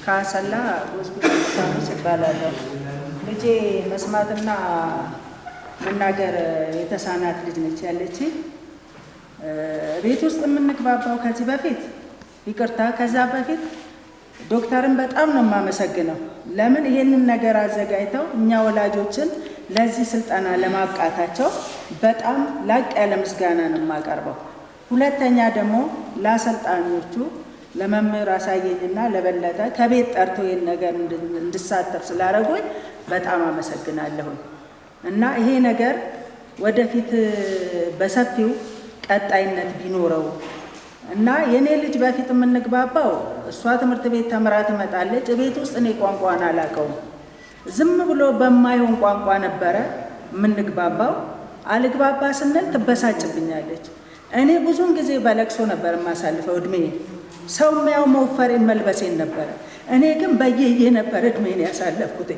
ካሰላ ሆስፒታል ይባላል። ልጄ መስማትና መናገር የተሳናት ልጅ ነች ያለች። ቤት ውስጥ የምንግባባው ከዚህ በፊት ይቅርታ፣ ከዛ በፊት ዶክተርን በጣም ነው የማመሰግነው። ለምን ይሄንን ነገር አዘጋጅተው እኛ ወላጆችን ለዚህ ስልጠና ለማብቃታቸው በጣም ላቅ ያለ ምስጋና ነው የማቀርበው። ሁለተኛ ደግሞ ለአሰልጣኞቹ ለመምህር አሳየኝና ለበለጠ ከቤት ጠርቶ ይሄን ነገር እንድሳተፍ ስላደረጉኝ በጣም አመሰግናለሁ። እና ይሄ ነገር ወደፊት በሰፊው ቀጣይነት ቢኖረው እና የኔ ልጅ በፊት የምንግባባው እሷ ትምህርት ቤት ተምራ ትመጣለች። ቤት ውስጥ እኔ ቋንቋን አላውቀውም። ዝም ብሎ በማይሆን ቋንቋ ነበረ የምንግባባው። አልግባባ ስንል ትበሳጭብኛለች። እኔ ብዙውን ጊዜ በለቅሶ ነበር የማሳልፈው እድሜዬን። ሰው የሚያው መወፈሬን መልበሴን ነበረ። እኔ ግን በየየ ነበር እድሜን ያሳለፍኩት።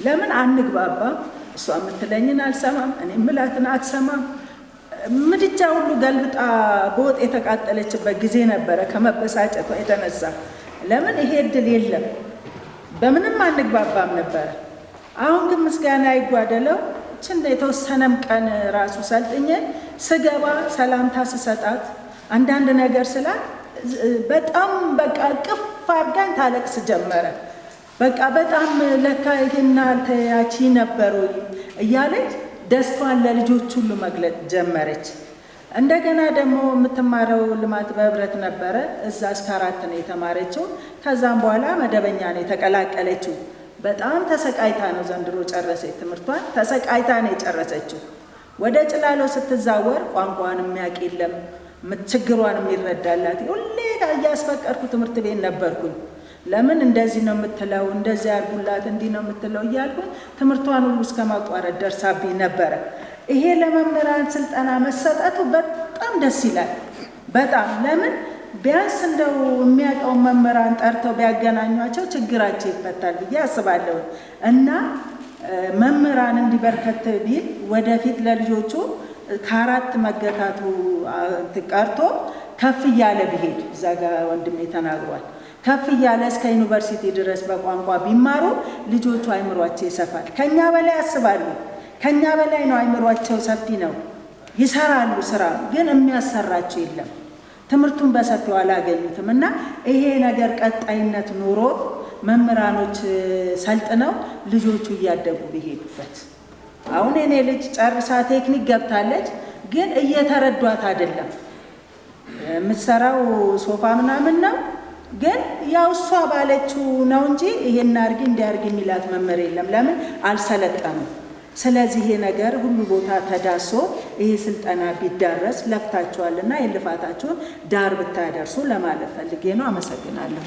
ለምን አንግባባም? እሷ የምትለኝን አልሰማም፣ እኔ የምላትን አትሰማም። ምድጃ ሁሉ ገልብጣ በወጥ የተቃጠለችበት ጊዜ ነበረ ከመበሳጨቷ የተነሳ። ለምን ይሄ እድል የለም፣ በምንም አንግባባም ነበረ። አሁን ግን ምስጋና ይጓደለው የተወሰነም ቀን ራሱ ሰልጥኜ ስገባ ሰላምታ ስሰጣት አንዳንድ ነገር ስላት በጣም በቃ ቅፍ አድርጋኝ ታለቅስ ጀመረ። በቃ በጣም ለካ ይሄና ያቺ ነበሩ እያለች ደስቷን ለልጆች ሁሉ መግለጽ ጀመረች። እንደገና ደግሞ የምትማረው ልማት በህብረት ነበረ። እዛ እስከ 4 ነው የተማረችው። ከዛም በኋላ መደበኛ ነው የተቀላቀለችው። በጣም ተሰቃይታ ነው ዘንድሮ ጨረሰች ትምህርቷን። ተሰቃይታ ነው የጨረሰችው። ወደ ጭላሎ ስትዛወር ቋንቋን የሚያውቅ የለም፣ ችግሯን የሚረዳላት። ሁሌ እያስፈቀድኩ ትምህርት ቤት ነበርኩኝ። ለምን እንደዚህ ነው የምትለው፣ እንደዚህ ያርጉላት፣ እንዲህ ነው የምትለው እያልኩኝ ትምህርቷን ሁሉ እስከ ማቋረጥ ደርሳብኝ ነበረ። ይሄ ለመምህራን ስልጠና መሰጠቱ በጣም ደስ ይላል። በጣም ለምን ቢያንስ እንደው የሚያውቀው መምህራን ጠርተው ቢያገናኟቸው ችግራቸው ይፈታል ብዬ አስባለሁ። እና መምህራን እንዲበርከት ቢል ወደፊት ለልጆቹ ከ4 መገታቱ ቀርቶ ከፍ እያለ ቢሄድ፣ እዛ ጋር ወንድሜ ተናግሯል፣ ከፍ እያለ እስከ ዩኒቨርሲቲ ድረስ በቋንቋ ቢማሩ ልጆቹ አይምሯቸው ይሰፋል። ከኛ በላይ ያስባሉ፣ ከኛ በላይ ነው አይምሯቸው ሰፊ ነው። ይሰራሉ፣ ስራ ግን የሚያሰራቸው የለም። ትምህርቱን በሰፊው አላገኙትም። እና ይሄ ነገር ቀጣይነት ኑሮ መምህራኖች ሰልጥነው ልጆቹ እያደጉ ቢሄዱበት። አሁን እኔ ልጅ ጨርሳ ቴክኒክ ገብታለች፣ ግን እየተረዷት አይደለም። የምትሰራው ሶፋ ምናምን ነው፣ ግን ያው እሷ ባለችው ነው እንጂ ይሄን አድርጊ እንዲያርጊ የሚላት መምህር የለም። ለምን አልሰለጠኑም? ስለዚህ ይሄ ነገር ሁሉ ቦታ ተዳሶ ይሄ ስልጠና ቢዳረስ ለፍታችኋልና የልፋታችሁን ዳር ብታደርሱ ለማለት ፈልጌ ነው። አመሰግናለሁ።